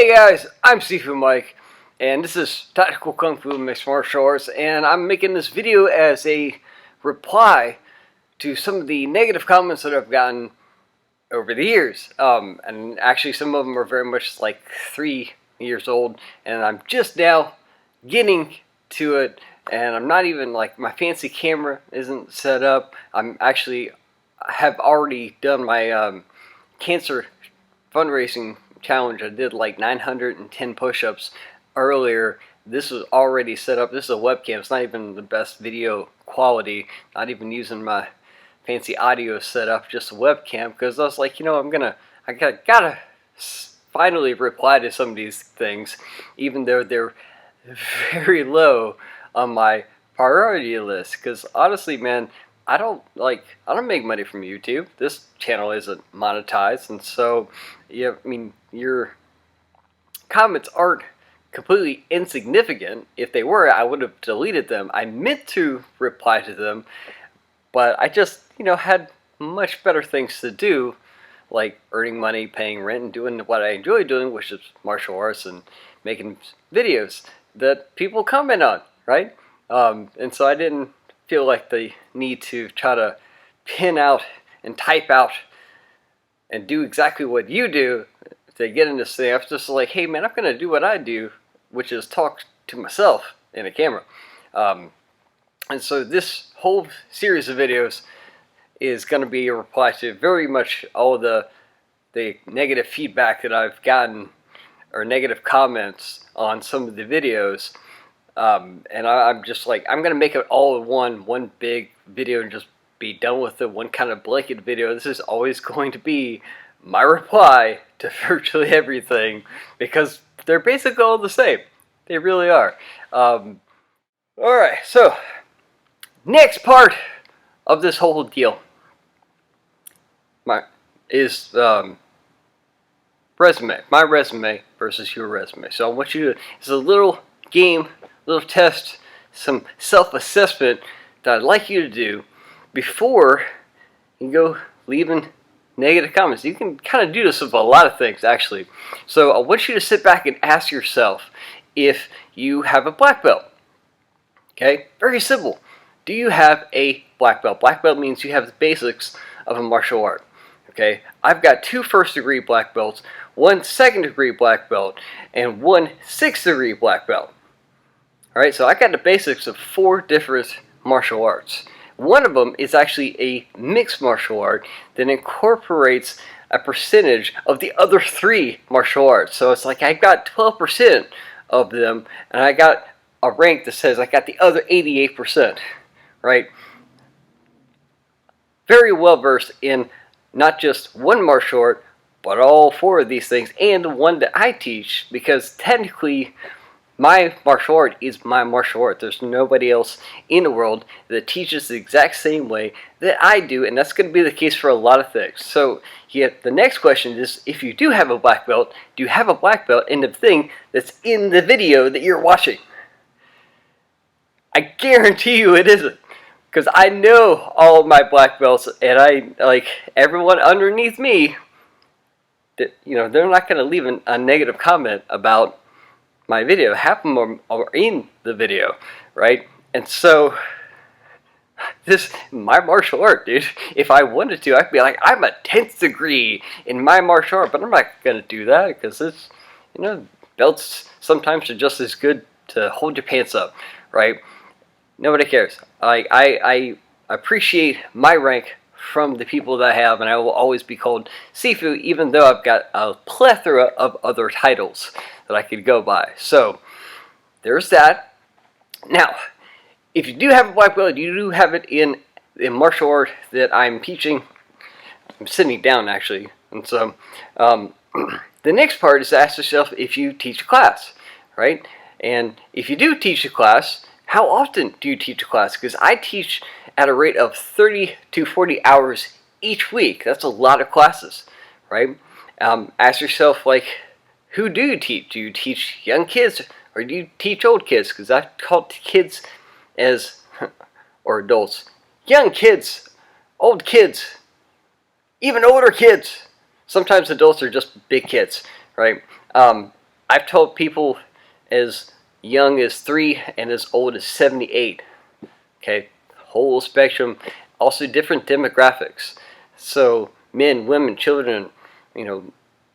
Hey guys, I'm Sifu Mike, and this is Tactical Kung Fu Mixed Martial Arts, and I'm making this video as a reply to some of the negative comments that I've gotten over the years. And actually some of them are very much like 3 years old, and I'm just now getting to it, and I'm not even like, my fancy camera isn't set up. I have already done my cancer fundraising challenge. I did like 910 push-ups earlier. This was already set up. This is a webcam. It's not even the best video quality, not even using my fancy audio setup, just a webcam, because I was like, you know, I gotta finally reply to some of these things, even though they're very low on my priority list. Because honestly, man, I don't make money from YouTube. This channel isn't monetized, and so yeah, I mean, your comments aren't completely insignificant. If they were, I would have deleted them. I meant to reply to them, but I just, you know, had much better things to do, like earning money, paying rent, and doing what I enjoy doing, which is martial arts and making videos that people comment on, right? And so I didn't feel like the need to try to pin out and type out and do exactly what you do to get in this thing. I was just like, hey man, I'm gonna do what I do, which is talk to myself in a camera. And so this whole series of videos is gonna be a reply to very much all the negative feedback that I've gotten, or negative comments on some of the videos. And I'm just like, I'm gonna make it all in one big video and just be done with it, one kind of blanket video. This is always going to be my reply to virtually everything, because they're basically all the same. They really are. Alright, so next part of this whole deal is resume. My resume versus your resume. So I want you to, it's a little game, little test, some self-assessment that I'd like you to do before you go leaving negative comments. You can kind of do this with a lot of things, actually. So I want you to sit back and ask yourself if you have a black belt. Okay, very simple. Do you have a black belt? Black belt means you have the basics of a martial art. Okay, I've got 2 first-degree black belts, 1 second-degree black belt, and 1 6th-degree black belt. Alright, so I got the basics of 4 different martial arts. One of them is actually a mixed martial art that incorporates a percentage of the other 3 martial arts. So it's like I got 12% of them, and I got a rank that says I got the other 88%. Right? Very well versed in not just one martial art, but all 4 of these things, and the one that I teach, because technically my martial art is my martial art. There's nobody else in the world that teaches the exact same way that I do, and that's going to be the case for a lot of things. So the next question is, if you do have a black belt, do you have a black belt in the thing that's in the video that you're watching? I guarantee you it isn't, because I know all of my black belts, and I like everyone underneath me that, you know, they're not going to leave a negative comment about my video. Half of them are in the video, right? And so this, my martial art, dude, if I wanted to, I could be like, I'm a 10th degree in my martial art, but I'm not going to do that, because it's, you know, belts sometimes are just as good to hold your pants up, right? Nobody cares. I appreciate my rank from the people that I have, and I will always be called Sifu, even though I've got a plethora of other titles that I could go by. So there's that. Now, if you do have a black belt, you do have it in martial art that I'm teaching. I'm sitting down, actually. And so the next part is to ask yourself if you teach a class, right? And if you do teach a class, how often do you teach a class? Because I teach at a rate of 30 to 40 hours each week. That's a lot of classes, right? Ask yourself, like, who do you teach? Do you teach young kids, or do you teach old kids? Because I call kids as, or adults, young kids, old kids, even older kids. Sometimes adults are just big kids, right? I've taught people as young as 3 and as old as 78. Okay, whole spectrum, also different demographics. So men, women, children,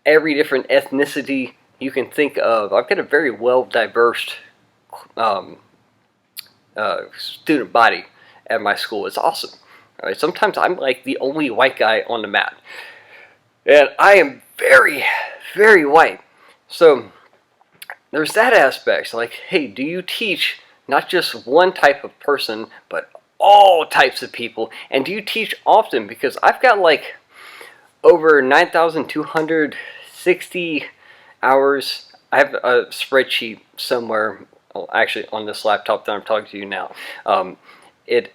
every different ethnicity you can think of. I've got a very well diverse student body at my school. It's awesome. All right, sometimes I'm like the only white guy on the mat, and I am very, very white. So there's that aspect. Like, hey, do you teach not just one type of person, but all types of people? And do you teach often? Because I've got like over 9,260 hours. I have a spreadsheet somewhere, actually on this laptop that I'm talking to you now. It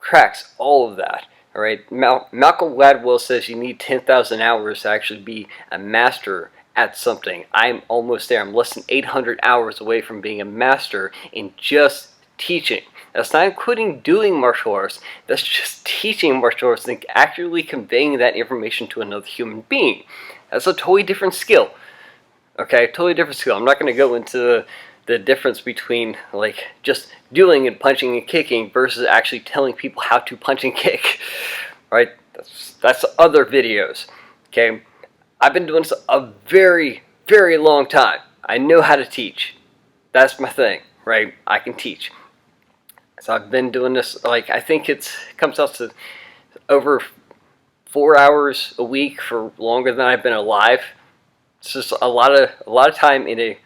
tracks all of that. All right, Malcolm Gladwell says you need 10,000 hours to actually be a master at something. I'm almost there. I'm less than 800 hours away from being a master in just teaching. That's not including doing martial arts. That's just teaching martial arts and accurately conveying that information to another human being. That's a totally different skill. Okay, totally different skill. I'm not going to go into the difference between like just doing and punching and kicking versus actually telling people how to punch and kick. Right? That's other videos. Okay? I've been doing this a very, very long time. I know how to teach. That's my thing, right? I can teach. So I've been doing this, like, I think it comes out to over 4 hours a week for longer than I've been alive. It's just a lot of time in a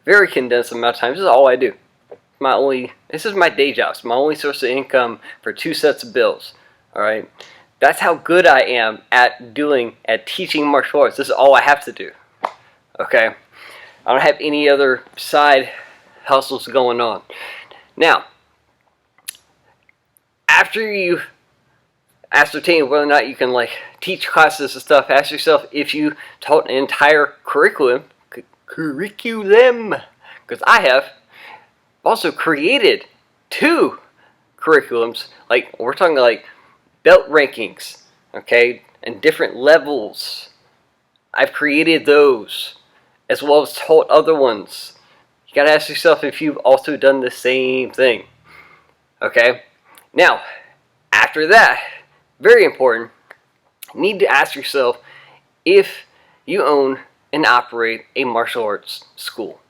very condensed amount of time. This is all I do. This is my day job. It's my only source of income for 2 sets of bills. All right. That's how good I am at teaching martial arts. This is all I have to do. Okay? I don't have any other side hustles going on. Now, after you ascertain whether or not you can like teach classes and stuff, ask yourself if you taught an entire curriculum, because I have also created 2 curriculums. Like, we're talking like belt rankings, okay, and different levels. I've created those, as well as taught other ones. You gotta ask yourself if you've also done the same thing. Okay? Now, after that, very important, you need to ask yourself if you own and operate a martial arts school.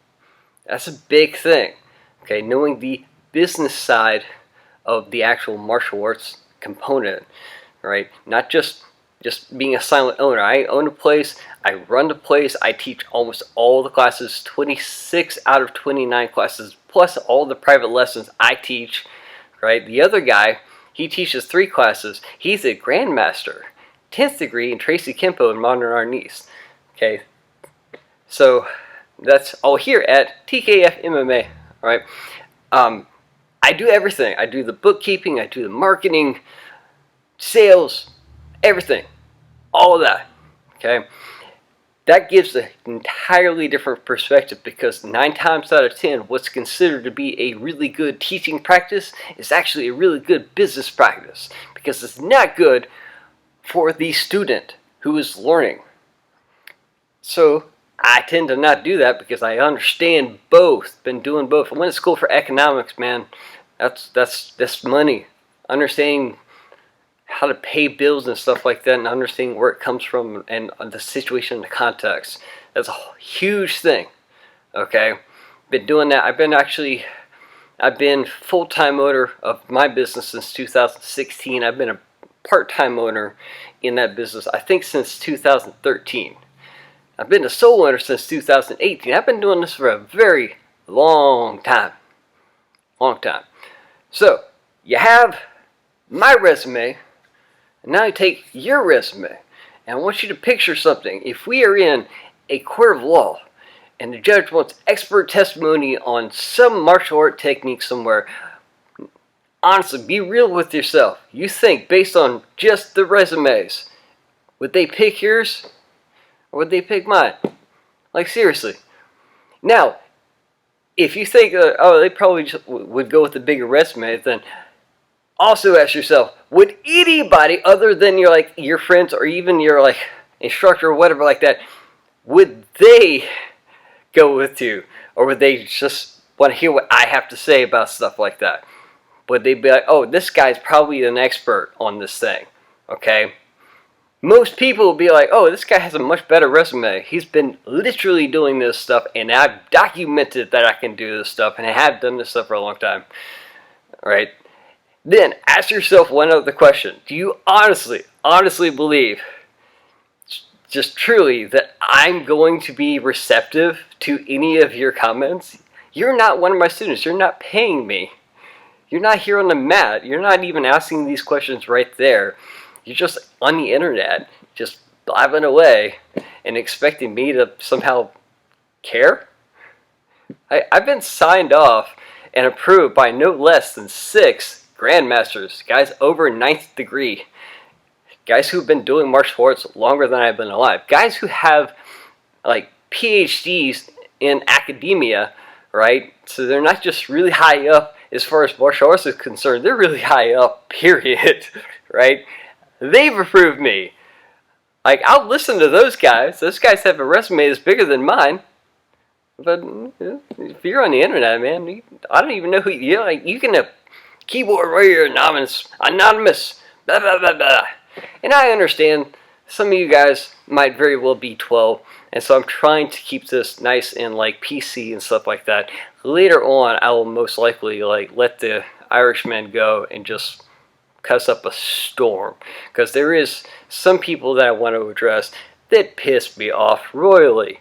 That's a big thing. Okay, knowing the business side of the actual martial arts component, right? Not just being a silent owner. I own a place, I run the place, I teach almost all the classes, 26 out of 29 classes, plus all the private lessons I teach, right? The other guy, he teaches 3 classes. He's a grandmaster, 10th degree in Tracy Kempo and modern Arnis. Okay, so that's all here at tkfmma, right? I do everything. I do the bookkeeping, I do the marketing, sales, everything, all of that. Okay, that gives an entirely different perspective, because 9 times out of 10, what's considered to be a really good teaching practice is actually a really good business practice, because it's not good for the student who is learning. So I tend to not do that because I understand both. Been doing both. I went to school for economics, man. That's money. Understanding how to pay bills and stuff like that, and understanding where it comes from and the situation and the context. That's a huge thing. Okay, been doing that. I've been full-time owner of my business since 2016. I've been a part-time owner in that business, I think, since 2013. I've been a sole owner since 2018. I've been doing this for a very long time. Long time. So, you have my resume, and now you take your resume, and I want you to picture something. If we are in a court of law, and the judge wants expert testimony on some martial art technique somewhere, honestly, be real with yourself. You think, based on just the resumes, would they pick yours? Or would they pick mine? Like, seriously. Now, if you think, they probably just would go with the bigger resume, then also ask yourself, would anybody other than your friends or even your instructor or whatever like that, would they go with you? Or would they just want to hear what I have to say about stuff like that? Would they be like, oh, this guy's probably an expert on this thing, okay? Most people will be like, oh, this guy has a much better resume. He's been literally doing this stuff, and I've documented that I can do this stuff, and I have done this stuff for a long time, right? Then ask yourself one other question. Do you honestly believe, just truly, that I'm going to be receptive to any of your comments? You're not one of my students. You're not paying me. You're not here on the mat. You're not even asking these questions right there. You're just on the internet, just blabbing away and expecting me to somehow care? I've been signed off and approved by no less than 6 grandmasters, guys over 9th degree, guys who've been doing martial arts longer than I've been alive, guys who have like PhDs in academia, right? So they're not just really high up as far as martial arts is concerned, they're really high up, period, right? They've approved me. Like, I'll listen to those guys. Those guys have a resume that's bigger than mine. But if you're on the internet, man, I don't even know who you're. Like, you can keyboard warrior anonymous, blah blah blah blah. And I understand some of you guys might very well be 12, and so I'm trying to keep this nice and like PC and stuff like that. Later on, I will most likely like let the Irishman go and just cuss up a storm, because there is some people that I want to address that piss me off royally.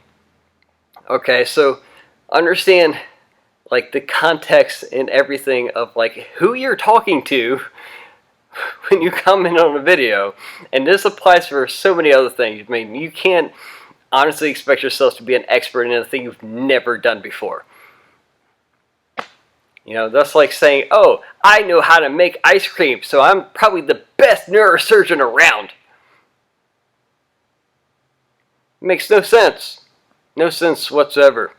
Okay, so understand like the context and everything of like who you're talking to when you comment on a video, and this applies for so many other things. I mean, you can't honestly expect yourself to be an expert in a thing you've never done before. You know, that's like saying, oh, I know how to make ice cream, so I'm probably the best neurosurgeon around. It makes no sense. No sense whatsoever.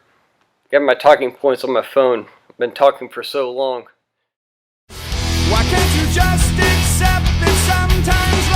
Got my talking points on my phone. I've been talking for so long. Why can't you just accept that sometimes